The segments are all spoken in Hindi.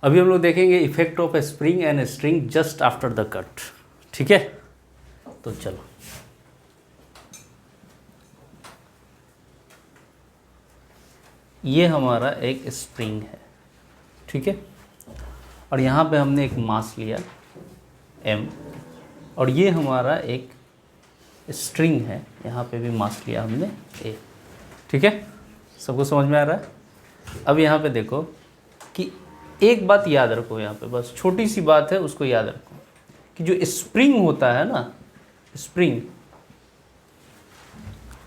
अभी हम लोग देखेंगे effect of A spring and string just after the cut. ठीक है, तो चलो ये हमारा एक स्प्रिंग है, ठीक है, और यहाँ पे हमने एक मास लिया m, और ये हमारा एक स्ट्रिंग है, यहाँ पे भी मास लिया हमने a। ठीक है, सबको समझ में आ रहा है। अब यहाँ पे देखो कि एक बात याद रखो, यहाँ पे बस छोटी सी बात है, उसको याद रखो कि जो स्प्रिंग होता है ना, स्प्रिंग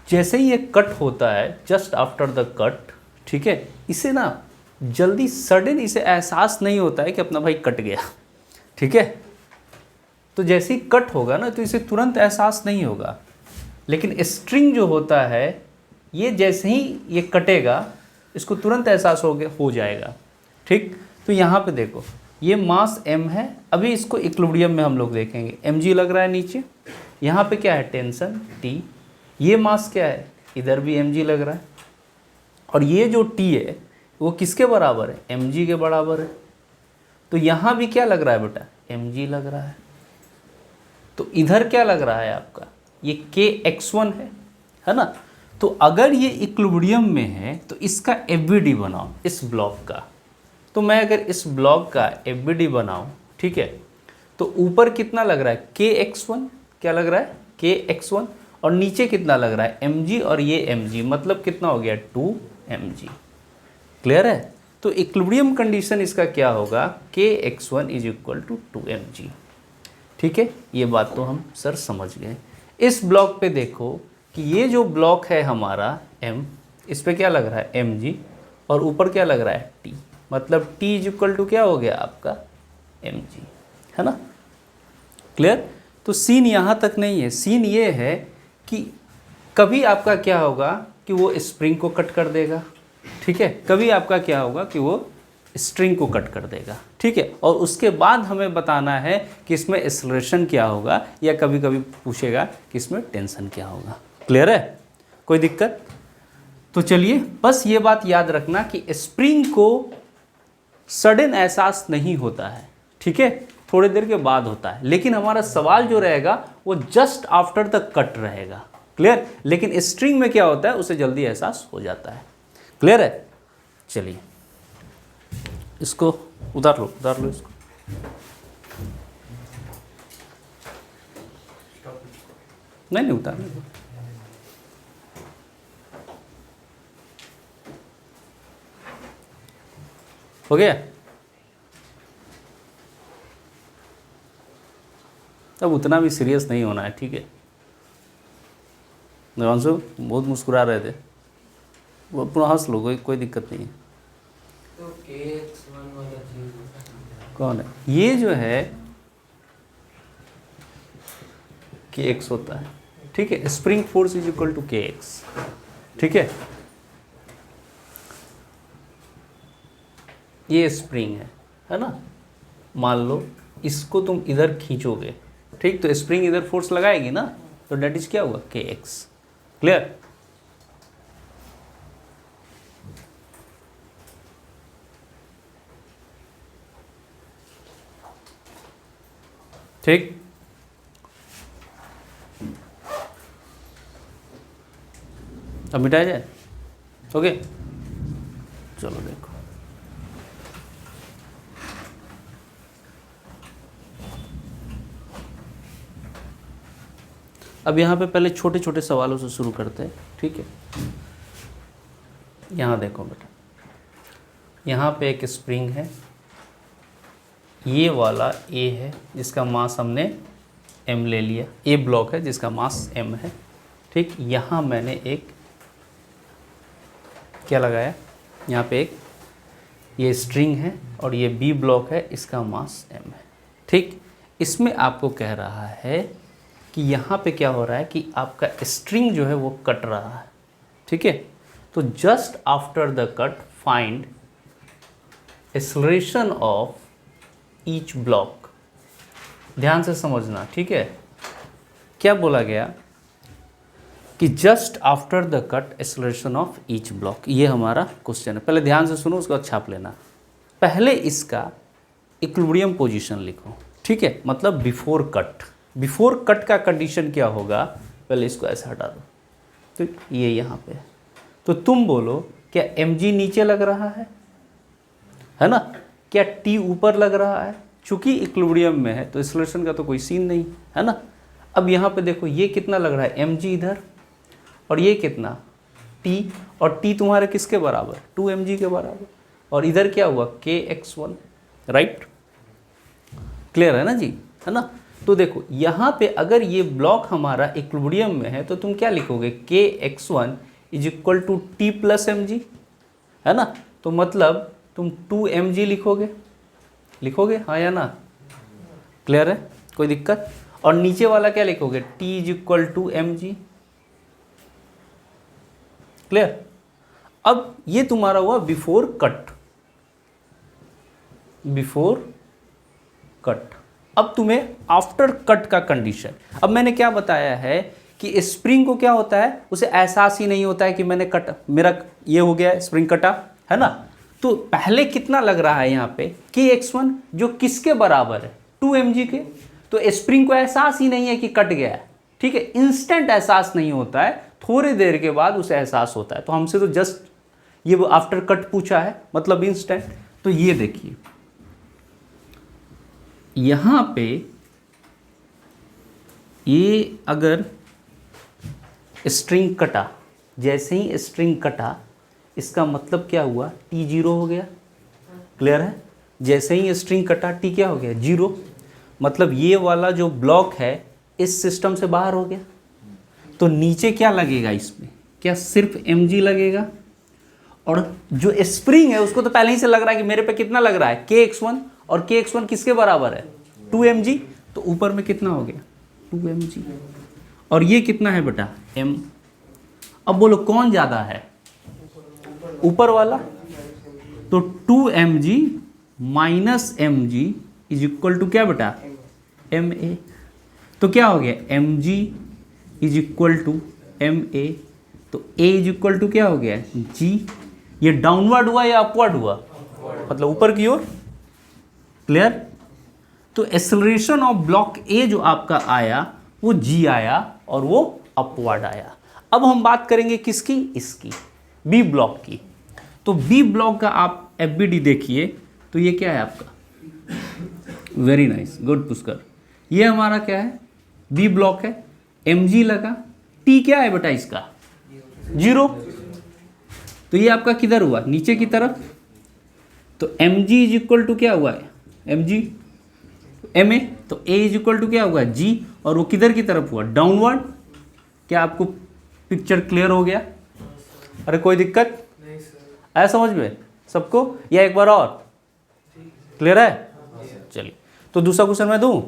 जैसे ही ये कट होता है जस्ट आफ्टर द कट, ठीक है, इसे ना जल्दी सडन इसे एहसास नहीं होता है कि अपना भाई कट गया। ठीक है, तो जैसे ही कट होगा ना तो इसे तुरंत एहसास नहीं होगा, लेकिन स्ट्रिंग जो होता है ये जैसे ही ये कटेगा इसको तुरंत एहसास हो जाएगा। ठीक, तो यहाँ पे देखो ये मास m है, अभी इसको इक्विलिब्रियम में हम लोग देखेंगे, mg लग रहा है नीचे, यहाँ पे क्या है टेंशन T, ये मास क्या है इधर भी mg लग रहा है, और ये जो T है वो किसके बराबर है mg के बराबर है, तो यहाँ भी क्या लग रहा है बेटा mg लग रहा है, तो इधर क्या लग रहा है आपका ये kx1 है ना। तो अगर ये इक्विलिब्रियम में है तो इसका एफबीडी बनाओ इस ब्लॉक का, तो मैं अगर इस ब्लॉक का एफबीडी बनाऊं, ठीक है, तो ऊपर कितना लग रहा है kx1, क्या लग रहा है kx1, और नीचे कितना लग रहा है mg, और ये mg मतलब कितना हो गया 2mg। क्लियर है, तो इक्विलिब्रियम कंडीशन इसका क्या होगा kx1 is equal to 2mg। ठीक है, ये बात तो हम सर समझ गए। इस ब्लॉक पे देखो कि ये जो ब्लॉक है हमारा m, इस पे क्या लग रहा है mg, और ऊपर क्या लग रहा है t, मतलब t इज इक्वल टू क्या हो गया आपका mg, है ना। क्लियर, तो सीन यहाँ तक नहीं है, सीन ये है कि कभी आपका क्या होगा कि वो स्प्रिंग को कट कर देगा, ठीक है, कभी आपका क्या होगा कि वो स्ट्रिंग को कट कर देगा। ठीक है, और उसके बाद हमें बताना है कि इसमें एक्सेलरेशन क्या होगा, या कभी कभी पूछेगा कि इसमें टेंशन क्या होगा। क्लियर है, कोई दिक्कत। तो चलिए बस ये बात याद रखना कि स्प्रिंग को सडन एहसास नहीं होता है, ठीक है, थोड़ी देर के बाद होता है, लेकिन हमारा सवाल जो रहेगा वो जस्ट आफ्टर द कट रहेगा। क्लियर, लेकिन स्ट्रिंग में क्या होता है उसे जल्दी एहसास हो जाता है। क्लियर है, चलिए इसको उतार लो इसको। नहीं उतार, हो गया। अब उतना भी सीरियस नहीं होना है, ठीक है। देवांशु बहुत मुस्कुरा रहे थे, वो पूरा हंस लो, कोई दिक्कत नहीं है। तो kx1 वाला चीज कौन है ये जो है kx होता है, ठीक है, spring force is equal to kx, ठीक है। ये स्प्रिंग है ना, मान लो इसको तुम इधर खींचोगे, ठीक, तो स्प्रिंग इधर फोर्स लगाएगी ना, तो डेट इज क्या होगा kx। क्लियर, ठीक। अब मिटाया जाए, ओके, चलो देखो अब यहाँ पे पहले छोटे छोटे सवालों से शुरू करते हैं, ठीक है। यहाँ देखो बेटा, यहाँ पे एक स्प्रिंग है, ये वाला A है जिसका मास हमने m ले लिया, A ब्लॉक है जिसका मास m है, ठीक। यहाँ मैंने एक क्या लगाया, यहाँ पे एक ये स्ट्रिंग है, और ये B ब्लॉक है, इसका मास m है, ठीक। इसमें आपको कह रहा है कि यहाँ पे क्या हो रहा है कि आपका स्ट्रिंग जो है वो कट रहा है, ठीक है। तो just after the cut find acceleration of each block. ध्यान से समझना, ठीक है, क्या बोला गया कि just after the cut acceleration of each block, ये हमारा क्वेश्चन है। पहले ध्यान से सुनो, उसको छाप लेना। पहले इसका इक्विलिब्रियम पोजीशन लिखो, ठीक है, मतलब बिफोर कट। बिफोर कट का कंडीशन क्या होगा, पहले इसको ऐसे हटा दो, तो ये यहाँ पे है। तो तुम बोलो क्या mg नीचे लग रहा है ना, क्या t ऊपर लग रहा है? चूंकि इक्विलिब्रियम में है तो एक्सेलरेशन का तो कोई सीन नहीं है ना। अब यहाँ पे देखो ये कितना लग रहा है mg इधर, और ये कितना t, और t तुम्हारे किसके बराबर, 2mg के बराबर, और इधर क्या हुआ kx1, राइट, क्लियर है ना जी, है ना। तो देखो यहाँ पे अगर ये ब्लॉक हमारा इक्विलिब्रियम में है तो तुम क्या लिखोगे, kx1 is equal to T plus m g, है ना। तो मतलब तुम 2mg लिखोगे हाँ या ना, क्लियर है, कोई दिक्कत? और नीचे वाला क्या लिखोगे, t is equal to m g, clear. अब ये तुम्हारा हुआ बिफोर कट, बिफोर कट। अब तुम्हें आफ्टर कट का कंडीशन, अब मैंने क्या बताया है कि स्प्रिंग को क्या होता है, उसे एहसास ही नहीं होता है कि मैंने कट, मेरा ये हो गया स्प्रिंग कटा, है ना। तो पहले कितना लग रहा है यहाँ पे kx1 जो किसके बराबर है, 2mg के, तो स्प्रिंग को एहसास ही नहीं है कि कट गया है, ठीक है, इंस्टेंट एहसास नहीं होता है, थोड़ी देर के बाद उसे एहसास होता है। तो हमसे तो जस्ट ये वो आफ्टर कट पूछा है, मतलब इंस्टेंट। तो ये देखिए यहाँ पे ये अगर स्ट्रिंग कटा, जैसे ही स्ट्रिंग कटा इसका मतलब क्या हुआ, t 0 हो गया, क्लियर है। जैसे ही स्ट्रिंग कटा t क्या हो गया, 0, मतलब ये वाला जो ब्लॉक है इस सिस्टम से बाहर हो गया। तो नीचे क्या लगेगा इसमें, क्या सिर्फ mg लगेगा, और जो स्प्रिंग है उसको तो पहले ही से लग रहा है कि मेरे पे कितना लग रहा है kx1, और kx1 किसके बराबर है, 2mg, तो ऊपर में कितना हो गया 2mg, और ये कितना है बेटा m। अब बोलो कौन ज़्यादा है, ऊपर वाला, तो 2mg minus mg is equal to क्या बेटा ma। तो क्या हो गया mg is equal to ma, तो a इज इक्वल टू क्या हो गया g। ये डाउनवर्ड हुआ या अपवर्ड हुआ, मतलब ऊपर की ओर, क्लियर। तो एक्सेलरेशन ऑफ ब्लॉक ए जो आपका आया वो g आया और वो अपवर्ड आया। अब हम बात करेंगे किसकी, इसकी बी ब्लॉक की। तो बी ब्लॉक का आप FBD देखिए, तो ये क्या है आपका, वेरी नाइस, गुड पुष्कर। ये हमारा क्या है, बी ब्लॉक है, mg लगा, t क्या है बेटा इसका 0, तो ये आपका किधर हुआ, नीचे की तरफ। तो mg इज इक्वल टू क्या हुआ है mg ma, तो a इज इक्वल टू क्या हुआ g, और वो किधर की तरफ हुआ, डाउनवर्ड। क्या आपको पिक्चर क्लियर हो गया, अरे कोई दिक्कत आया समझ में सबको, या एक बार और क्लियर है? चलिए तो दूसरा क्वेश्चन मैं दूं,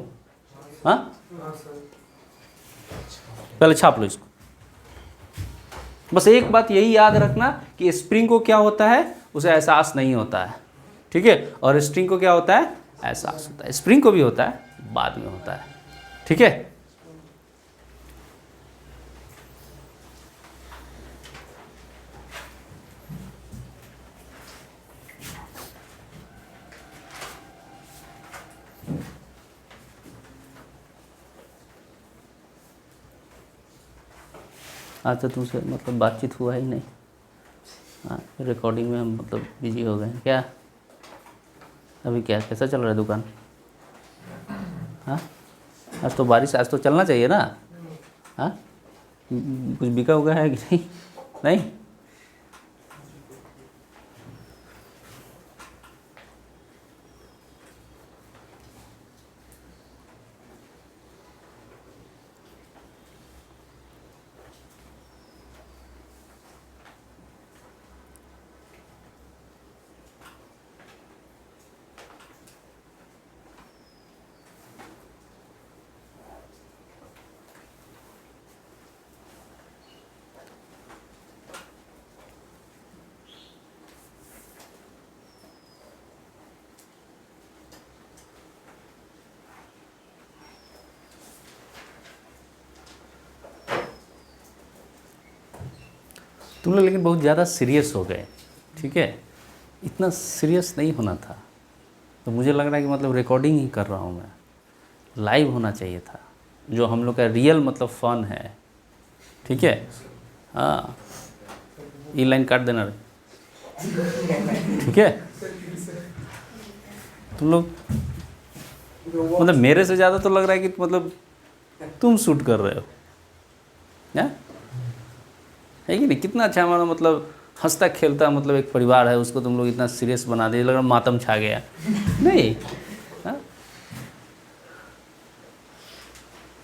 हाँ पहले छाप लो इसको। बस एक बात यही याद रखना कि स्प्रिंग को क्या होता है, उसे एहसास नहीं होता है, ठीक है, और स्ट्रिंग को क्या होता है, एहसास होता है। स्प्रिंग को भी होता है, बाद में होता है, ठीक है। आज तो तुमसे मतलब बातचीत हुआ ही नहीं, हाँ रिकॉर्डिंग में हम मतलब बिजी हो गए हैं क्या। अभी क्या कैसा चल रहा है दुकान, हाँ आज तो बारिश, आज तो चलना चाहिए ना, हाँ कुछ बिका हुआ है कि नहीं, नहीं तुम लोग लेकिन बहुत ज़्यादा सीरियस हो गए, ठीक है, इतना सीरियस नहीं होना था, तो मुझे लग रहा है कि मतलब रिकॉर्डिंग ही कर रहा हूँ मैं, लाइव होना चाहिए था, जो हम लोग का रियल मतलब फ़न है। ठीक है, हाँ, ये लाइन काट देना रे। ठीक है, तुम लोग मतलब मेरे से ज़्यादा तो लग रहा है कि मतलब तुम शूट कर रहे हो, है कि नहीं? कितना अच्छा हमारा मतलब हंसता खेलता मतलब एक परिवार है, उसको तुम लोग इतना सीरियस बना दिए, लग रहा मातम छा गया। नहीं, हाँ,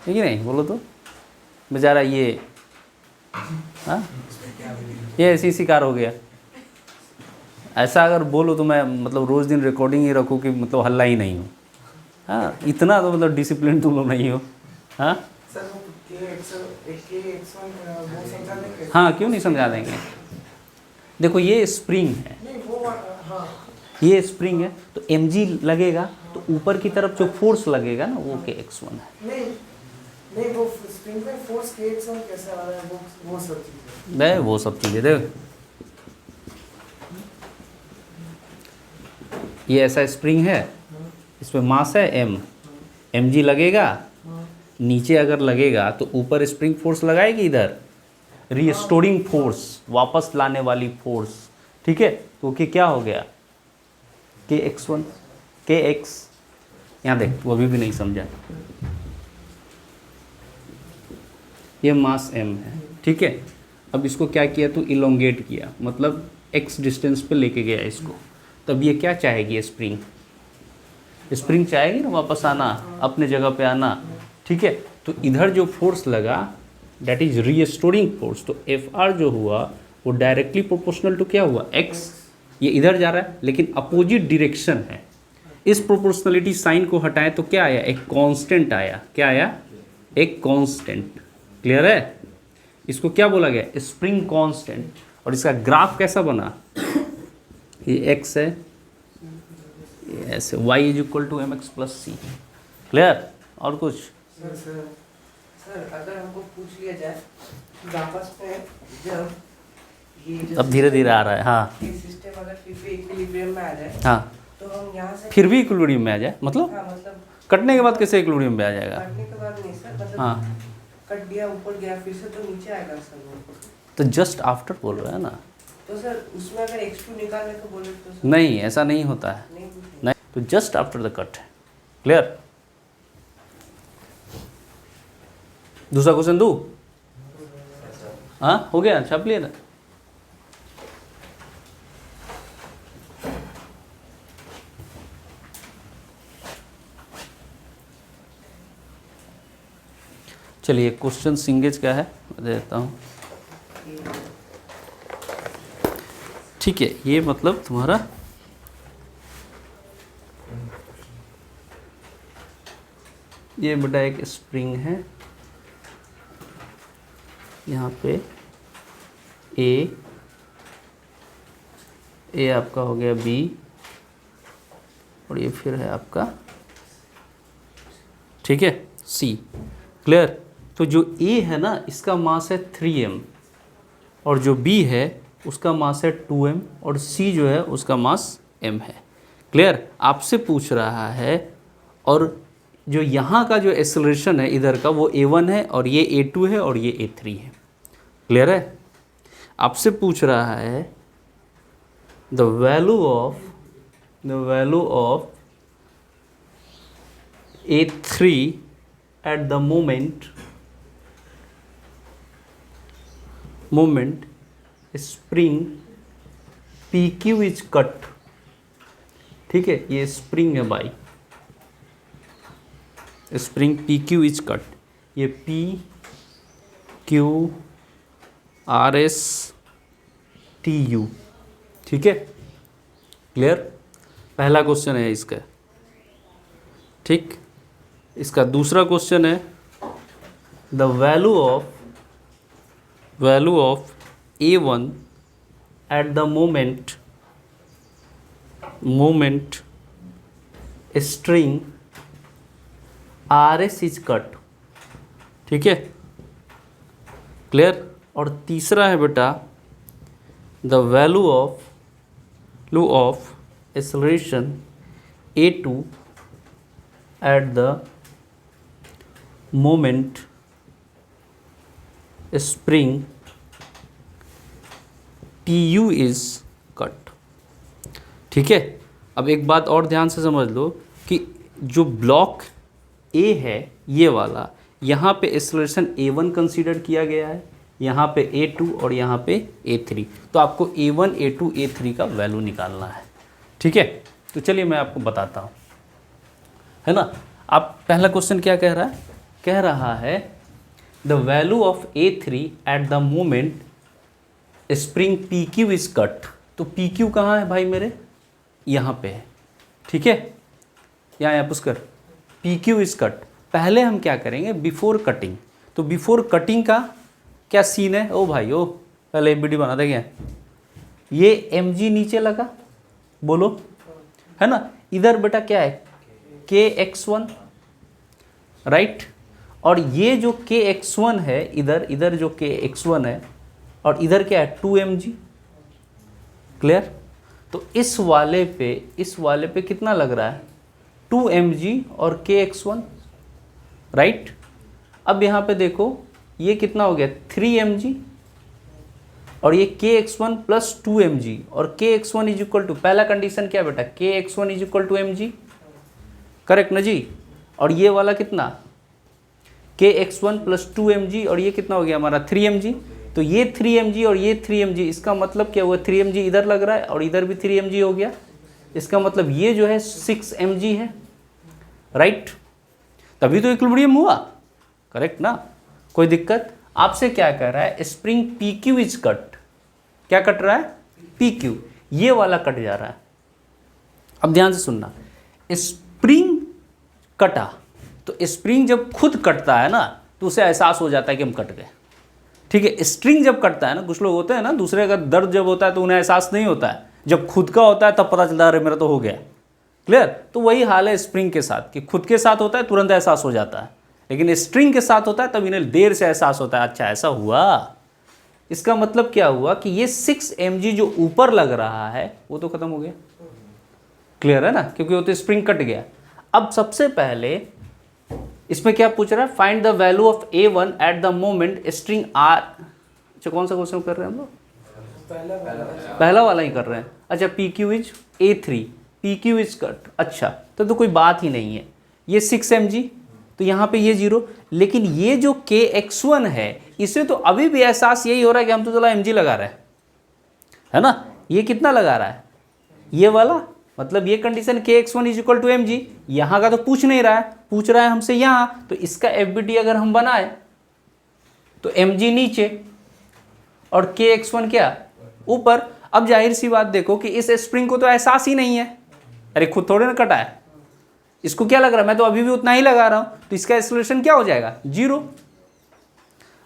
है कि नहीं? बोलो तो बेचारा ये, हाँ, ये ऐसी शिकार हो गया। ऐसा अगर बोलो तो मैं मतलब रोज़ दिन रिकॉर्डिंग ही रखूँ कि मतलब हल्ला ही नहीं हो। हाँ, इतना तो मतलब डिसिप्लिन तुम लोग नहीं हो। हाँ हाँ, क्यों नहीं समझा देंगे। देखो ये स्प्रिंग है, ये स्प्रिंग है, तो mg लगेगा तो ऊपर की तरफ जो फोर्स लगेगा ना वो kx1 है। नहीं वो स्प्रिंग पे फोर्स kx1 कैसे आ रहा है, वो सब चीजें मैं वो सब चीज़ें देख, ये ऐसा स्प्रिंग है, इसमें मास है m, mg लगेगा, नीचे अगर लगेगा तो ऊपर स्प्रिंग फोर्स लगाएगी, इधर रीस्टोरिंग फोर्स, वापस लाने वाली फोर्स। ठीक है, तो कि क्या हो गया kx1 kx, यहाँ देख वो अभी भी नहीं समझा, ये मास m है। ठीक है, अब इसको क्या किया तो इलोंगेट किया, मतलब x डिस्टेंस पे लेके गया इसको, तब ये क्या चाहेगी स्प्रिंग, स्प्रिंग चाहेगी ना वापस आना, अपने जगह पे आना। ठीक है, तो इधर जो फोर्स लगा डेट इज रीस्टोरिंग फोर्स, तो Fr जो हुआ वो डायरेक्टली प्रोपोर्शनल टू क्या हुआ x, ये इधर जा रहा है लेकिन अपोजिट डायरेक्शन है। इस प्रोपोर्शनलिटी साइन को हटाएं तो क्या आया, एक कांस्टेंट आया। क्या आया, एक कांस्टेंट। क्लियर है, इसको क्या बोला गया, स्प्रिंग कांस्टेंट। और इसका ग्राफ कैसा बना, ये x है, ये ऐसे y is equal to mx plus c. Clear, और कुछ? सर अगर हमको पूछ लिया जाए कि वापस में जब ये अब धीरे धीरे आ रहा है। हाँ ये सिस्टम अगर फिर भी इक्विलिब्रियम में आ जाए, हाँ, तो हम यहाँ से फिर भी इक्विलिब्रियम में आ जाए, मतलब हाँ मतलब कटने के बाद कैसे इक्विलिब्रियम में आ जाएगा? काटने के बाद नहीं सर, मतलब हाँ, कट गया ऊपर गया फिर से तो नीचे आएगा सर वो। तो जस्ट आफ्टर बोल रहे हैं ना। तो सर उसमें अगर x2 निकालने को बोले तो सर नहीं, ऐसा नहीं होता है, नहीं पूछेंगे। नहीं, तो जस्ट आफ्टर द कट है। क्लियर, दूसरा क्वेश्चन दू? हाँ, हो गया, छाप लिया ना? चलिए, क्वेश्चन सिंगेज का है, मैं दे देता हूँ। ठीक है, ये मतलब तुम्हारा ये बेटा एक स्प्रिंग है, यहाँ पे ए आपका हो गया B, और ये फिर है आपका, ठीक है, C। क्लियर, तो जो A है ना इसका मास है 3m, और जो B है उसका मास है 2m, और C जो है उसका मास m है। क्लियर, आपसे पूछ रहा है, और जो यहाँ का जो एक्सेलरेशन है इधर का वो a1 है, और ये a2 है, और ये a3 है। क्लियर है, आपसे पूछ रहा है the value of a3 at the moment spring PQ is cut। ठीक है, ये स्प्रिंग है भाई, स्प्रिंग PQ इज कट, ये PQ RS TU। ठीक है, क्लियर, पहला क्वेश्चन है इसका। ठीक, इसका दूसरा क्वेश्चन है the value of A1 at the moment string RS is cut. ठीक है, क्लियर, और तीसरा है बेटा the value of acceleration A2 at the moment spring TU is cut। ठीक है, अब एक बात और ध्यान से समझ लो कि जो ब्लॉक ए है ये वाला, यहाँ पे एक्सेलरेशन A1 कंसीडर किया गया है, यहाँ पे A2 और यहाँ पे A3। तो आपको A1, A2, A3 का वैल्यू निकालना है। ठीक है, तो चलिए मैं आपको बताता हूँ, है ना। आप पहला क्वेश्चन क्या कह रहा है? कह रहा है the value of A3 at the moment spring PQ is cut. तो PQ कहाँ है भाई मेरे? यहाँ पे है। ठीक है, यहाँ पुष्कर PQ इज कट। पहले हम क्या करेंगे? Before cutting. तो बिफोर कटिंग का क्या सीन है? ओ भाई ओ, पहले MBD बना देंगे। ये mg नीचे लगा, बोलो, है ना। इधर बेटा क्या है? kx1, right. और ये जो kx1 है इधर जो kx1 है, और इधर क्या है? 2mg। क्लियर? तो इस वाले पे कितना लग रहा है? 2mg और kx1, राइट। अब यहाँ पे देखो ये कितना हो गया? 3mg और ये kx1 प्लस 2mg, और kx1 इज इक्वल टू, पहला कंडीशन क्या बेटा? kx1 is equal to mg, correct ना जी। और ये वाला कितना? kx1 प्लस 2mg, और ये कितना हो गया हमारा? 3mg। तो ये 3mg और ये 3mg, इसका मतलब क्या हुआ? 3mg इधर लग रहा है और इधर भी 3mg हो गया। इसका मतलब ये जो है 6mg है, राइट। तभी तो इक्विलिब्रियम हुआ, करेक्ट ना। कोई दिक्कत? आपसे क्या कह रहा है? Spring PQ is cut. क्या कट रहा है? PQ। ये वाला कट जा रहा है। अब ध्यान से सुनना, स्प्रिंग कटा, तो स्प्रिंग जब खुद कटता है ना तो उसे एहसास हो जाता है कि हम कट गए। ठीक है, स्ट्रिंग जब कटता है ना, कुछ लोग होते हैं ना, दूसरे का दर्द जब होता है तो उन्हें एहसास नहीं होता है, जब खुद का होता है तब पता चलता है अरे मेरा तो हो गया। क्लियर? तो वही हाल है स्प्रिंग के साथ, कि खुद के साथ होता है तुरंत एहसास हो जाता है, लेकिन स्ट्रिंग के साथ होता है तब इन्हें देर से एहसास होता है, अच्छा ऐसा हुआ। इसका मतलब क्या हुआ कि ये 6mg जो ऊपर लग रहा है वो तो खत्म हो गया। क्लियर है ना, क्योंकि वो तो स्प्रिंग कट गया। अब सबसे पहले इसमें क्या पूछ रहा है? Find the value of A1 at the moment string R। अच्छा, कौन सा क्वेश्चन कर रहे हैं हम लोग? पहला वाला ही कर रहे हैं। अच्छा, PQ is A3, PQ is cut. अच्छा, तो कोई बात ही नहीं है। ये 6mg, तो यहाँ पे ये 0, लेकिन ये जो kx1 है इसे तो अभी भी एहसास यही हो रहा है कि हम तो चला mg लगा रहे हैं, है ना। ये कितना लगा रहा है? ये वाला, मतलब ये condition kx1 is equal to mg। यहाँ का तो पूछ नहीं रहा है, पूछ रहा है हमसे यहाँ। तो इसका FBD अगर हम बनाए तो mg नीचे और kx1 क्या? ऊपर। अब जाहिर सी बात देखो कि इस स्प्रिंग को तो एहसास ही नहीं है, अरे खुद थोड़े ना कटा है, इसको क्या लग रहा है? मैं तो अभी भी उतना ही लगा रहा हूँ, तो इसका एक्सेलरेशन क्या हो जाएगा? 0।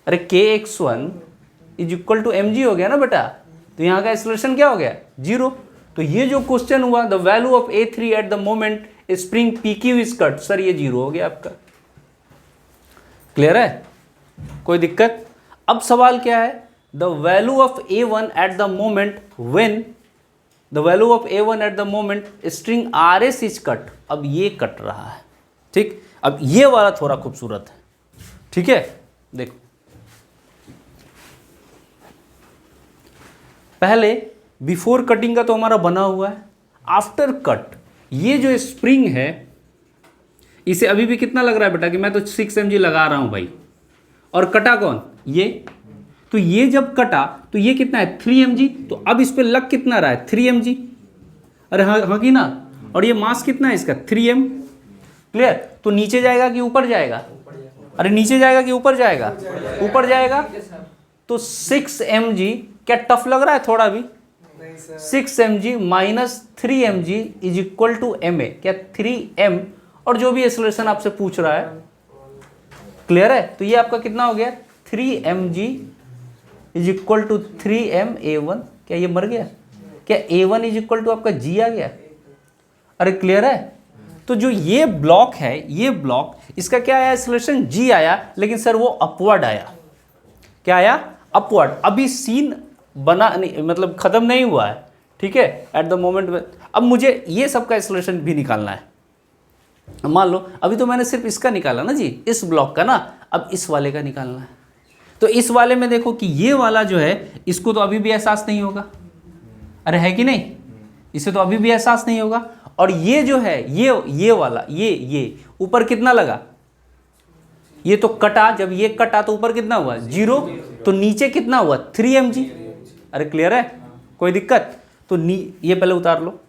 अरे kx1 is equal to mg हो गया ना बेटा, तो यहाँ का एक्सेलरेशन क्या हो गया? 0। तो ये जो क्वेश्चन हुआ, the value of A3 at the moment spring PQ is cut, sir ये 0 हो गया आपका। क्लियर है? कोई दिक्कत? अब सवाल क्या है? The value of A1 at the moment when the value of A1 at the moment string RS is cut. अब ये कट रहा है, ठीक। अब ये वाला थोड़ा खूबसूरत है, ठीक है। देखो पहले बिफोर कटिंग का तो हमारा बना हुआ है। आफ्टर कट ये जो स्प्रिंग है इसे अभी भी कितना लग रहा है बेटा कि मैं तो 6mg लगा रहा हूं भाई, और कटा कौन? ये। तो ये जब कटा तो ये कितना है? 3mg। तो अब इस पे लग कितना रहा है? 3mg। अरे हाँ कि ना। और ये मास कितना है इसका? 3m। क्लियर? तो नीचे जाएगा कि ऊपर जाएगा? अरे नीचे जाएगा कि ऊपर जाएगा? ऊपर जाएगा। तो 6mg क्या टफ लग रहा है थोड़ा भी? 6mg minus 3mg is equal to ma। क्या 3m, और जो भी एक्सेलरेशन आपसे पूछ रहा है। क्लियर है? तो ये आपका कितना हो गया? 3mg is equal to 3m A1। क्या ये मर गया? क्या A1 इज इक्वल टू आपका g आ गया? अरे क्लियर है? तो जो ये ब्लॉक है, ये ब्लॉक, इसका क्या आया? एक्सेलरेशन g आया, लेकिन सर वो अपवर्ड आया। क्या आया? अपवर्ड। अभी सीन बना नहीं, मतलब खत्म नहीं हुआ है, ठीक है, एट द मोमेंट में। अब मुझे ये सब का एक्सेलरेशन भी निकालना है। मान लो अभी तो मैंने सिर्फ इसका निकाला ना जी, इस ब्लॉक का ना, अब इस वाले का निकालना है। तो इस वाले में देखो कि ये वाला जो है इसको तो अभी भी एहसास नहीं होगा, अरे है कि नहीं, इसे तो अभी भी एहसास नहीं होगा। और ये जो है ये वाला ये ऊपर कितना लगा, ये तो कटा, जब ये कटा तो ऊपर कितना हुआ 0, तो नीचे कितना हुआ 3 mg। अरे क्लियर है, कोई दिक्कत? तो ये पहले उतार लो।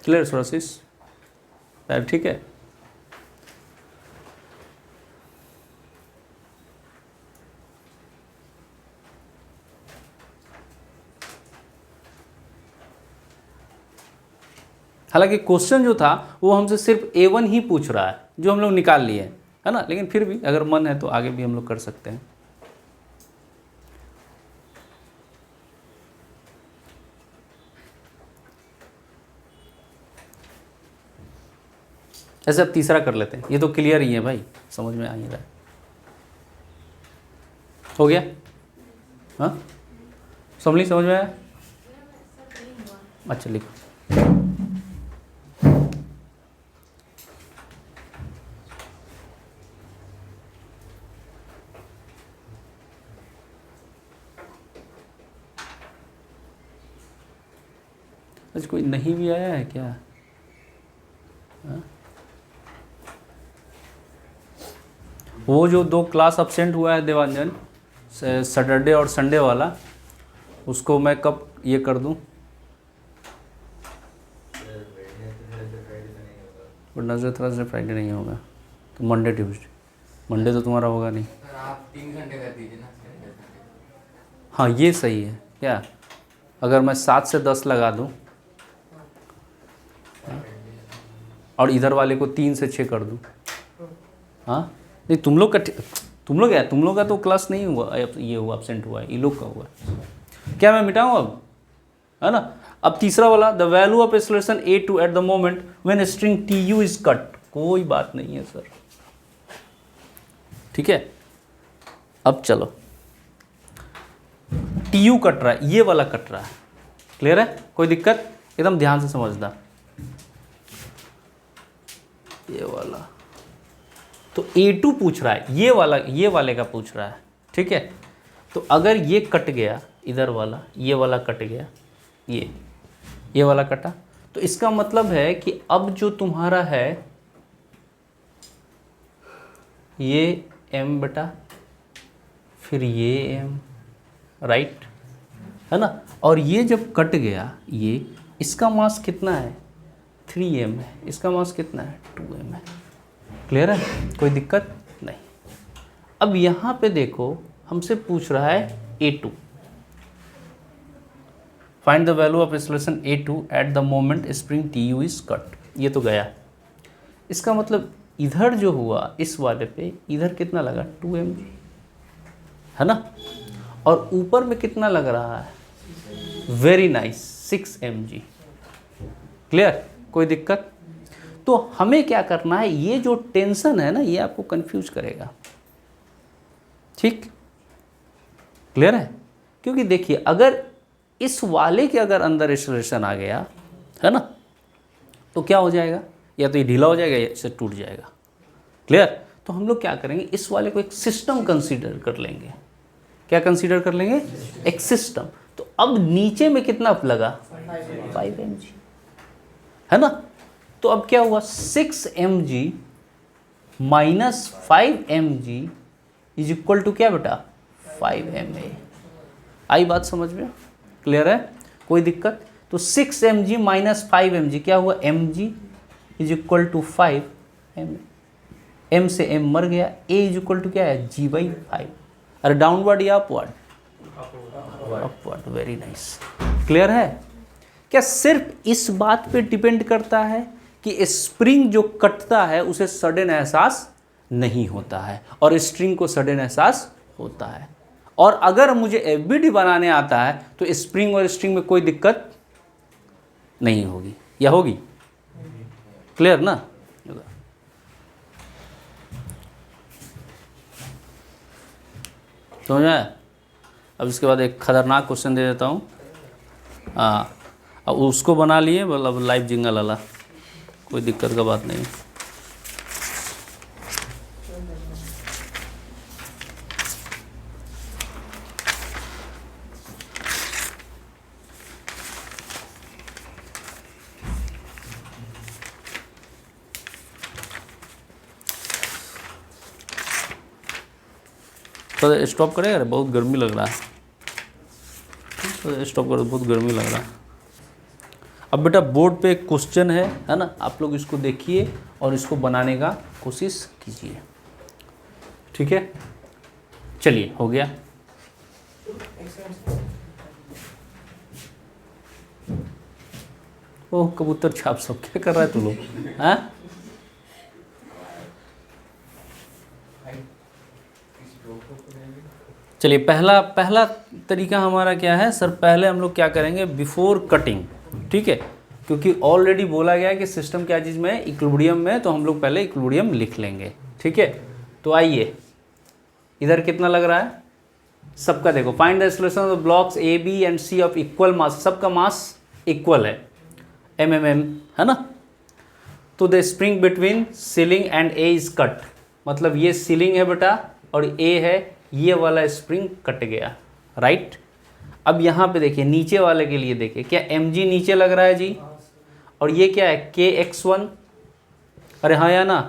क्लियर सोरासिस, ठीक है। हालांकि क्वेश्चन जो था वो हमसे सिर्फ A1 ही पूछ रहा है, जो हम लोग निकाल लिए है ना, लेकिन फिर भी अगर मन है तो आगे भी हम लोग कर सकते हैं। ऐसे अब तीसरा कर लेते हैं, ये तो क्लियर ही है भाई, समझ में आ ही रहा है। हो गया? हाँ समझ में आया? अच्छा लिखो। आज कोई नहीं भी आया है क्या? हाँ? वो जो 2 क्लास अब्सेंट हुआ है देवांजन, सैटरडे और संडे वाला, उसको मैं कब ये कर दूं? वेडनेसडे थर्सडे फ्राइडे नहीं होगा, तो मंडे ट्यूसडे। मंडे तो तुम्हारा होगा नहीं। आप 3 घंटे कर दीजिए ना। हाँ ये सही है क्या? अगर मैं 7 से 10 लगा दूं और इधर वाले को 3 से 6 कर दूं, हाँ नहीं तुम लोग का तो क्लास नहीं हुआ, ये हुआ अब्सेंट हुआ है, ये लोग का हुआ। क्या मैं मिटाऊं अब, है ना? अब तीसरा वाला, the value of acceleration A2 at the moment when string TU is cut. कोई बात नहीं है सर, ठीक है। अब चलो, TU कट रहा है, ये वाला कट रहा है, क्लियर है? कोई दिक्कत? एकदम ध्यान से समझना। ये वाला तो A2 पूछ रहा है, ये वाले का पूछ रहा है, ठीक है। तो अगर ये कट गया, इधर वाला, ये वाला कट गया, ये वाला कटा, तो इसका मतलब है कि अब जो तुम्हारा है ये m बटा फिर ये m, राइट है ना। और ये जब कट गया, ये इसका मास कितना है 3m है, इसका मास कितना है 2m है। क्लियर है? कोई दिक्कत नहीं। अब यहाँ पे देखो हमसे पूछ रहा है A2, find the value of acceleration A2 at the moment spring TU is cut. ये तो गया, इसका मतलब इधर जो हुआ इस वाले पे, इधर कितना लगा 2 mg, है ना। और ऊपर में कितना लग रहा है, वेरी नाइस 6 mg। क्लियर? कोई दिक्कत? तो हमें क्या करना है, ये जो टेंशन है ना, ये आपको कंफ्यूज करेगा, ठीक? क्लियर है? क्योंकि देखिए अगर इस वाले के अगर अंदर एक्सेलरेशन आ गया है ना, तो क्या हो जाएगा, या तो ये ढीला हो जाएगा या इसे टूट जाएगा। क्लियर? तो हम लोग क्या करेंगे, इस वाले को एक सिस्टम कंसीडर कर लेंगे। क्या कंसीडर कर लेंगे? एक सिस्टम। तो अब नीचे में कितना लगा 5 mg, है ना। तो अब क्या हुआ 6 mg minus 5 mg is equal to क्या बेटा 5 ma। आई बात समझ में? क्लियर है? कोई दिक्कत? तो 6 mg माइनस 5 mg क्या हुआ, mg is equal to 5 ma। m से m मर गया, a इज इक्वल टू क्या है g/5। अरे डाउनवर्ड या upward? Upward. Very nice. Clear है? क्या सिर्फ इस बात पे डिपेंड करता है कि स्प्रिंग जो कटता है उसे सडन एहसास नहीं होता है और स्ट्रिंग को सडन एहसास होता है। और अगर मुझे FBD बनाने आता है तो स्प्रिंग और स्ट्रिंग में कोई दिक्कत नहीं होगी, या होगी? क्लियर ना? समझ में आया? अब इसके बाद एक खतरनाक क्वेश्चन दे देता हूँ। हाँ, अब उसको बना लिए मतलब लाइव जिंगल वाला, कोई दिक्कत का बात नहीं। तो स्टॉप करेगा, बहुत गर्मी लग रहा है। तो स्टॉप करो, बहुत गर्मी लग रहा है। अब बेटा बोर्ड पे एक क्वेश्चन है ना, आप लोग इसको देखिए और इसको बनाने का कोशिश कीजिए, ठीक है? चलिए, हो गया। ओह कबूतर छाप सब क्या कर रहा है तू लोग, हाँ? चलिए, पहला तरीका हमारा क्या है सर? पहले हम लोग क्या करेंगे, बिफोर कटिंग, ठीक है? क्योंकि ऑलरेडी बोला गया है कि सिस्टम क्या चीज़ में है, इक्विलिब्रियम में, तो हम लोग पहले इक्विलिब्रियम लिख लेंगे, ठीक है? तो आइए, इधर कितना लग रहा है सबका, देखो, find the acceleration of the blocks A B and C of equal mass, सबका मास इक्वल है, एम है ना? तो the spring between ceiling and A is cut, मतलब ये सीलिंग है बेटा और ए है, ये वाला स्प्रिंग कट गया, राइट? अब यहाँ पे देखिए, नीचे वाले के लिए देखिए, क्या mg नीचे लग रहा है जी, और ये क्या है kx1, अरे हाँ या ना?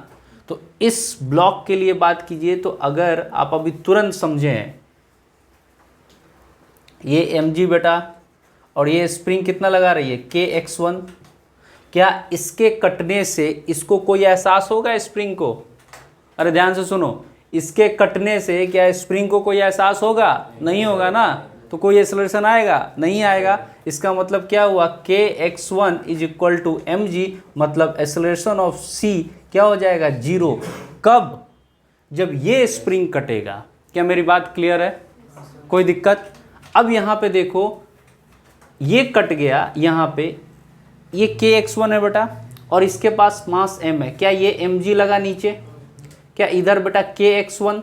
तो इस ब्लॉक के लिए बात कीजिए, तो अगर आप अभी तुरंत समझें, ये mg बेटा और ये स्प्रिंग कितना लगा रही है, kx1, क्या इसके कटने से इसको कोई एहसास होगा स्प्रिंग को? अरे ध्यान से सुनो, इसके कटने से क्या स्प्रिंग को कोई एहसास होगा? नहीं होगा ना, तो कोई एक्सेलरेशन आएगा? नहीं आएगा। इसका मतलब क्या हुआ, kx1 is equal to mg, मतलब एक्सेलरेशन ऑफ c क्या हो जाएगा, 0। कब? जब ये स्प्रिंग कटेगा। क्या मेरी बात क्लियर है? कोई दिक्कत? अब यहाँ पे देखो, ये कट गया, यहाँ पे ये kx1 है बेटा और इसके पास मास m है, क्या ये mg लगा नीचे? क्या इधर बेटा kx1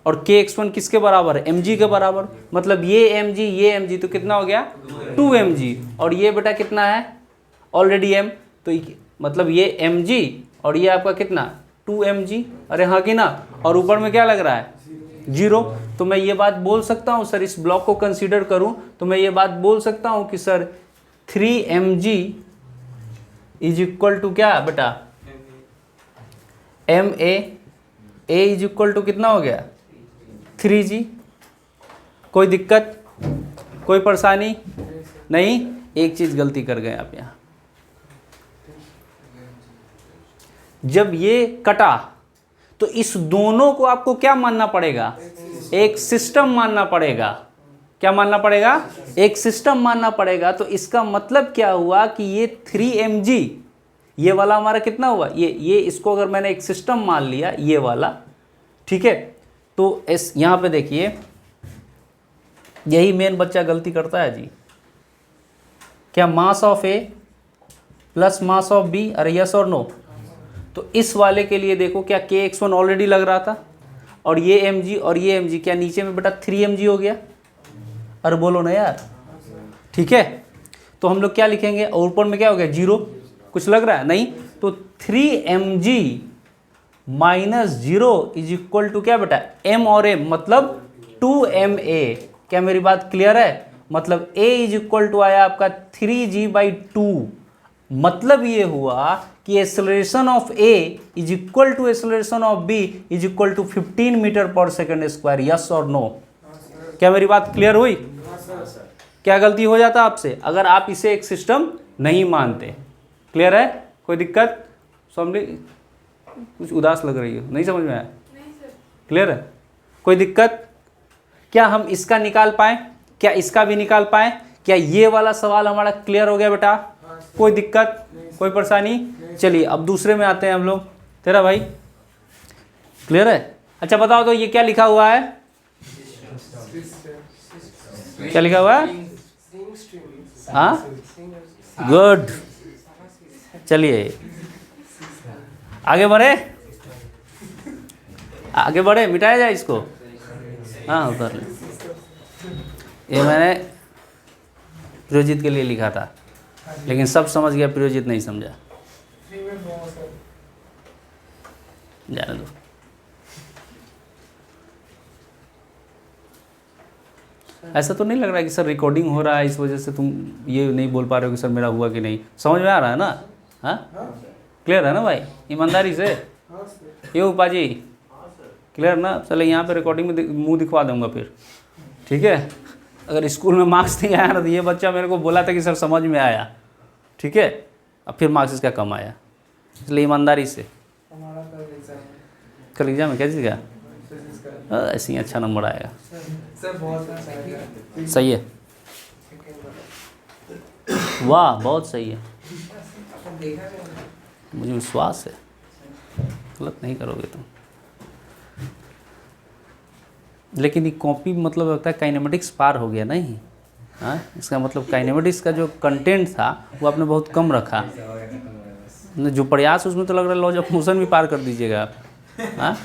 और kx1 किसके बराबर है, mg के बराबर, मतलब ये mg तो कितना हो गया 2mg, और ये बेटा कितना है ऑलरेडी m, तो मतलब ये mg और ये आपका कितना 2mg, अरे हाँ कि ना? और ऊपर में क्या लग रहा है 0। तो मैं ये बात बोल सकता हूँ सर, इस ब्लॉक को कंसीडर करूँ तो मैं ये बात बोल सकता हूँ कि sir 3mg is equal to क्या बेटा a इज इक्वल टू कितना हो गया 3g। कोई दिक्कत, कोई परेशानी नहीं? एक चीज गलती कर गए आप यहाँ, जब ये कटा तो इस दोनों को आपको क्या मानना पड़ेगा, एक सिस्टम मानना पड़ेगा। क्या मानना पड़ेगा? एक सिस्टम मानना पड़ेगा। तो इसका मतलब क्या हुआ कि ये 3mg, ये वाला हमारा कितना हुआ, ये इसको अगर मैंने एक सिस्टम मान लिया, ये वाला, ठीक है? तो इस यहाँ पे देखिए, यही मेन बच्चा गलती करता है जी। क्या mass of A plus mass of B, अरे यस और नो? तो इस वाले के लिए देखो, क्या kx1 ऑलरेडी लग रहा था और ये mg और ये mg, क्या नीचे में बेटा 3mg हो गया? अरे बोलो ना यार, ठीक है? तो हम लोग क्या लिखेंगे, और ऊपर में क्या हो गया 0, कुछ लग रहा है नहीं? तो 3mg minus 0 is equal to क्या बेटा m और m, मतलब 2ma। क्या मेरी बात क्लियर है? मतलब a इज इक्वल टू आया आपका 3g/2, मतलब ये हुआ कि acceleration of a is equal to acceleration of b is equal to 15 meter पर सेकेंड स्क्वायर। यस और नो? क्या मेरी बात क्लियर हुई? क्या गलती हो जाता आपसे अगर आप इसे एक सिस्टम नहीं मानते? क्लियर है? कोई दिक्कत? समझ, कुछ उदास लग रही हो, नहीं समझ में आया? क्लियर है? कोई दिक्कत? क्या हम इसका निकाल पाए? क्या इसका भी निकाल पाए? क्या ये वाला सवाल हमारा क्लियर हो गया बेटा? कोई दिक्कत, कोई परेशानी? चलिए अब दूसरे में आते हैं हम लोग। तेरा भाई क्लियर है? अच्छा बताओ तो ये क्या लिखा हुआ है, क्या लिखा हुआ है? हाँ, गुड। चलिए आगे बढ़े, आगे बढ़े, मिटाया जाए इसको। हाँ उतार ले। ये मैंने प्रियोजित के लिए लिखा था, लेकिन सब समझ गया, प्रियोजित नहीं समझा। जाने दो। ऐसा तो नहीं लग रहा है कि सर रिकॉर्डिंग हो रहा है इस वजह से तुम ये नहीं बोल पा रहे हो कि सर मेरा हुआ कि नहीं? समझ में आ रहा है ना? हाँ क्लियर है ना भाई, ईमानदारी से? ये उपा जी क्लियर ना? चले यहाँ पे रिकॉर्डिंग में मुंह दिखवा दूंगा फिर, ठीक है? अगर स्कूल में मार्क्स नहीं आया ना तो ये बच्चा मेरे को बोला था कि सर समझ में आया, ठीक है? अब फिर मार्क्स इसका कम आया, इसलिए ईमानदारी से। कल एग्जाम है क्या चीज़ का? ऐसे ही अच्छा नंबर आएगा। सही है, वाह बहुत सही है, मुझे विश्वास है गलत नहीं करोगे तुम। लेकिन ये कॉपी मतलब लगता है काइनेमेटिक्स पार हो गया नहीं? हाँ, इसका मतलब काइनेमेटिक्स का जो कंटेंट था वो आपने बहुत कम रखा, जो प्रयास उसमें तो लग रहा है लॉज ऑफ मोशन भी पार कर दीजिएगा आप। हाँ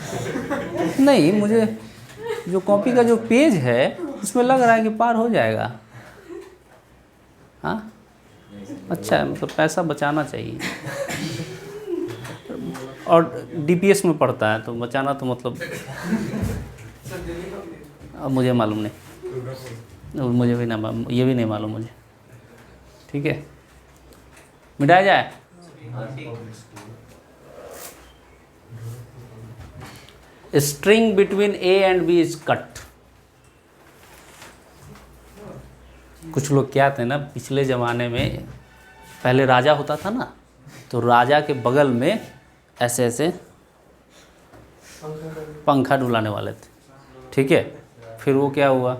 नहीं, मुझे जो कॉपी का जो पेज है उसमें लग रहा है कि पार हो जाएगा। हाँ अच्छा है, मतलब पैसा बचाना चाहिए, और डीपीएस में पढ़ता है तो बचाना तो मतलब अब मुझे मालूम नहीं, मुझे भी ना, ये भी नहीं मालूम मुझे, ठीक है? मिटाया जाए। String between A and B is cut. कुछ लोग क्या थे ना, पिछले ज़माने में पहले राजा होता था ना, तो राजा के बगल में ऐसे ऐसे पंखा डुलाने वाले थे, ठीक है? फिर वो क्या हुआ,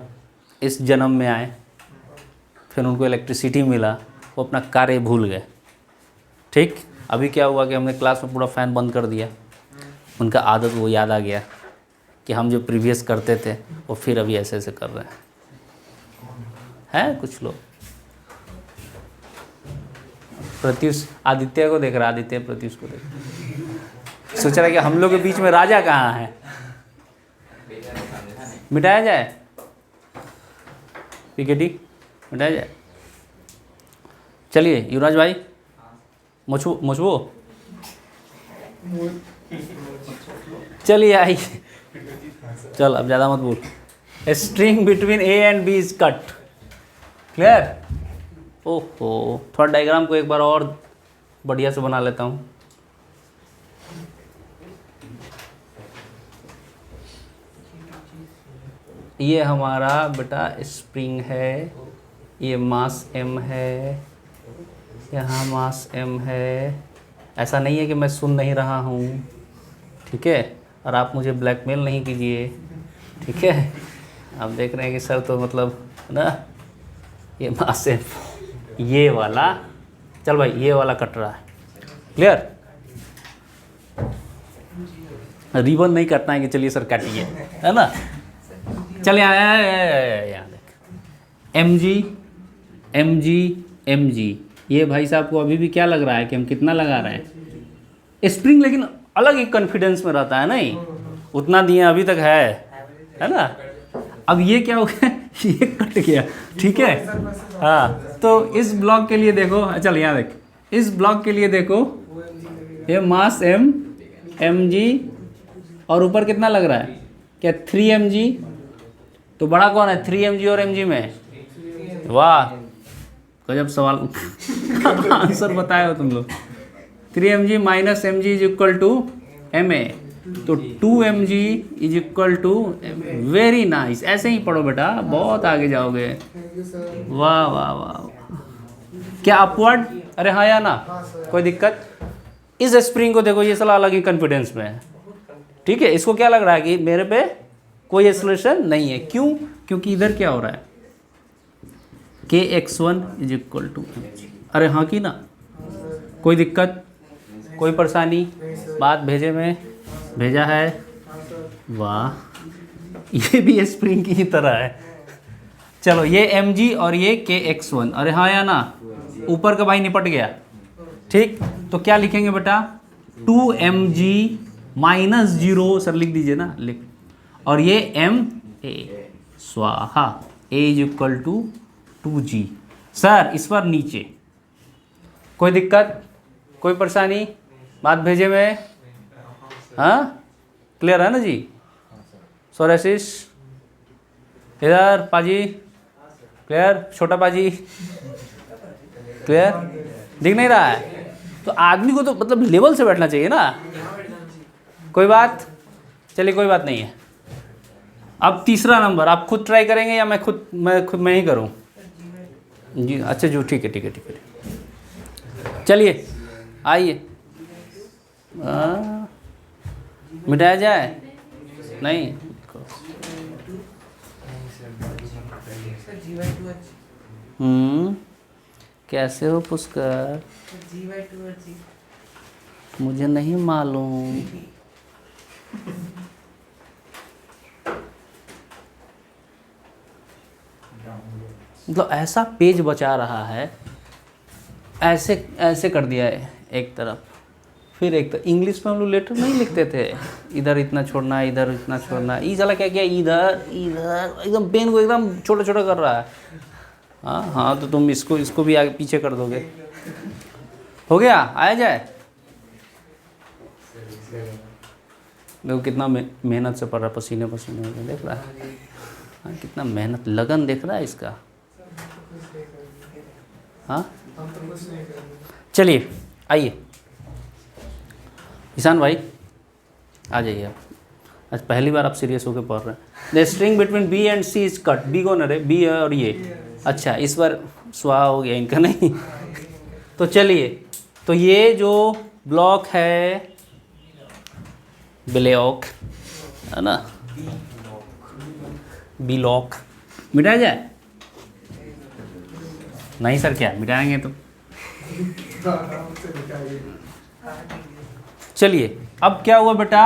इस जन्म में आए, फिर उनको इलेक्ट्रिसिटी मिला, वो अपना कार्य भूल गए, ठीक? अभी क्या हुआ कि हमने क्लास में पूरा फ़ैन बंद कर दिया, उनका आदत वो याद आ गया कि हम जो प्रीवियस करते थे वो फिर अभी ऐसे ऐसे कर रहे हैं कुछ लोग। प्रत्युष आदित्य को देख रहा, आदित्य प्रत्युष को देख रहा, सोच रहा है कि हम लोग के बीच में राजा कहाँ है। मिटाया जाए पीकेटी, मिटाया जाए। चलिए युवराज भाई, मोचवो चलिए आई, चल अब ज़्यादा मत बोल। String between A and B is cut, clear? ओहो, थोड़ा डायग्राम को एक बार और बढ़िया से बना लेता हूँ। ये हमारा बेटा स्प्रिंग है, ये मास m है, यहाँ मास m है। ऐसा नहीं है कि मैं सुन नहीं रहा हूँ, ठीक है? और आप मुझे ब्लैकमेल नहीं कीजिए, ठीक है? आप देख रहे हैं कि सर तो मतलब ना, ये मास m, ये वाला, चल भाई ये वाला कट रहा है, क्लियर? रिबन नहीं कटना है कि चलिए सर काटिए, है ना? चलिए यहाँ देख, एम जी, ये भाई साहब को अभी भी क्या लग रहा है कि हम कितना लगा रहे हैं? स्प्रिंग लेकिन अलग ही कॉन्फिडेंस में रहता है, नहीं उतना दिए अभी तक है ना? अब ये क्या हो गया, ये कट गया, ठीक है? हाँ, तो इस ब्लॉक के लिए देखो, चल यहाँ देख, इस ब्लॉक के लिए देखो, ये मास एम जी, और ऊपर कितना लग रहा है? क्या 3 mg? तो बड़ा कौन है, 3 mg और mg में? वाह गजब सवाल आंसर बताए हो तुम लोग। 3 mg minus mg is equal to ma, तो 2 mg is equal to, very nice, ऐसे ही पढ़ो बेटा, बहुत आगे जाओगे। वाह वाह वाह, क्या अपवर्ड? अरे हाँ या ना, कोई दिक्कत? इस स्प्रिंग को देखो, ये साला अलग ही कॉन्फिडेंस में है, ठीक है? इसको क्या लग रहा है कि मेरे पे कोई एक्सेलरेशन नहीं है, क्यों? क्योंकि इधर क्या हो रहा है, kx1 इज इक्वल टू, अरे हाँ की ना, कोई दिक्कत, कोई परेशानी? बात भेजे में भेजा है, वाह, ये भी स्प्रिंग की ही तरह है। चलो ये mg और ये kx1, अरे हाँ या ना, ऊपर का भाई निपट गया, ठीक? तो क्या लिखेंगे बेटा, 2 mg माइनस 0, सर लिख दीजिए ना, लिख, और ये m ए स्वाहा a is equal to 2G। Sir इस बार नीचे कोई दिक्कत, कोई परेशानी, बात भेजे में? हाँ क्लियर है ना जी? सोरेसिस इधर पाजी क्लियर, छोटा पाजी क्लियर, दिख नहीं रहा है? तो आदमी को तो मतलब लेवल से बैठना चाहिए ना। कोई बात, चलिए कोई बात नहीं है। अब तीसरा नंबर आप खुद ट्राई करेंगे या मैं ही करूं? जी अच्छा जो ठीक है। चलिए आइए, मिटाया जाए नहीं? कैसे हो पुष्कर? मुझे नहीं मालूम। मतलब ऐसा पेज बचा रहा है, ऐसे कर दिया है एक तरफ, फिर एक तरफ। इंग्लिश में हम लोग लेटर नहीं लिखते थे, इधर इतना छोड़ना, इधर इतना छोड़ना। ये साला क्या किया, इधर एकदम पेन को एकदम छोटा छोटा कर रहा है। हाँ तो तुम इसको भी आगे पीछे कर दोगे। हो गया, आया जाए। देखो कितना मेहनत से पड़ रहा, पसीने पसीने हो गए, देख रहा है? हाँ कितना मेहनत, लगन देख रहा है इसका। हाँ चलिए आइए ईशान भाई आ जाइए आप। आज पहली बार आप सीरियस होकर पढ़ रहे हैं। The string between B and C is cut. B कौन है? बी और ये। अच्छा इस बार स्वाहा हो गया इनका, नहीं? तो चलिए, तो ये जो ब्लॉक है ब्लॉक है ना, ब्लॉक मिटाया जाए? नहीं सर क्या मिटाएंगे तो? चलिए अब क्या हुआ बेटा,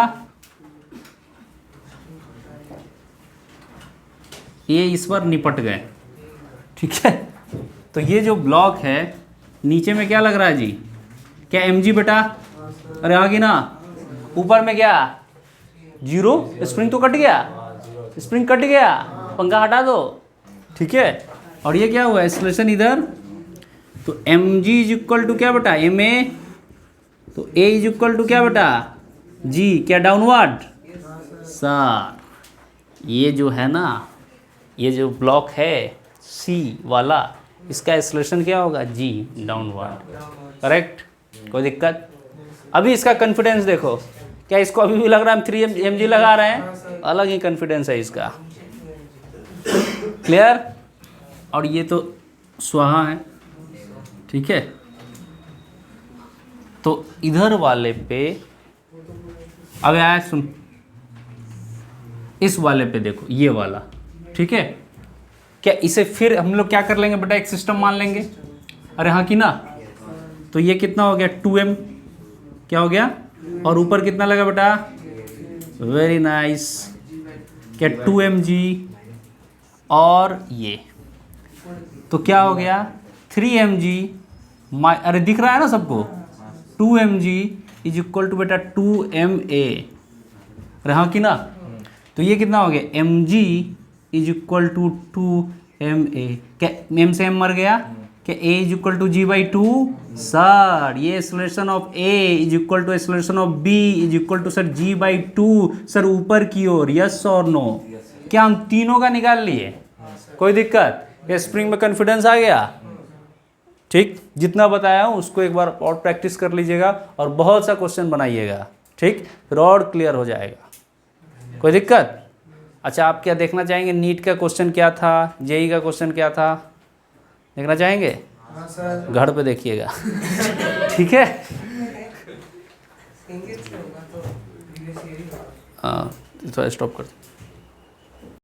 ये इस बार निपट गए, ठीक है? तो ये जो ब्लॉक है नीचे में क्या लग रहा है जी? क्या mg बेटा? अरे आगे ना, ऊपर में क्या 0? स्प्रिंग तो कट गया, स्प्रिंग कट गया, पंखा हटा दो, ठीक है? और ये क्या हुआ, एक्सेलरेशन इधर। तो mg इज इक्वल टू क्या बेटा, ma। तो a इज इक्वल टू क्या बेटा, g। क्या डाउनवर्ड? सर ये जो है ना, ये जो ब्लॉक है C वाला, इसका एक्सेलरेशन क्या होगा, g डाउनवर्ड। करेक्ट, कोई दिक्कत? अभी इसका कॉन्फिडेंस देखो, क्या इसको अभी भी लग रहा है हम 3mg लगा रहे हैं? अलग ही कॉन्फिडेंस है इसका। क्लियर? और ये तो स्वाहा है, ठीक है? तो इधर वाले पे अब आया, सुन, इस वाले पे देखो, ये वाला, ठीक है? क्या इसे फिर हम लोग क्या कर लेंगे बेटा, एक सिस्टम मान लेंगे। अरे हाँ कि ना? तो ये कितना हो गया, 2m, क्या हो गया? और ऊपर कितना लगा बेटा, वेरी नाइस, क्या 2mg, और ये तो क्या हो गया 3mg। अरे दिख रहा है ना सबको, 2mg इज इक्वल टू बेटा 2ma। अरे हाँ कि ना? तो ये कितना हो गया, mg is equal to 2ma। क्या m से m मर गया? क्या a is equal to g/2? Sir ये acceleration of a is equal to acceleration of b is equal to sir g/2। Sir ऊपर की ओर, यस और नो? क्या हम तीनों का निकाल लिए? कोई दिक्कत? ये स्प्रिंग में कॉन्फिडेंस आ गया, ठीक? जितना बताया हूँ उसको एक बार और प्रैक्टिस कर लीजिएगा और बहुत सा क्वेश्चन बनाइएगा, ठीक? फिर और क्लियर हो जाएगा। कोई दिक्कत? अच्छा आप क्या देखना चाहेंगे, नीट का क्वेश्चन क्या था, जेई का क्वेश्चन क्या था, देखना चाहेंगे? हाँ सर। घर पे देखिएगा, ठीक है? इंग्लिश से होगा तो हाँ थोड़ा स्टॉप कर दो।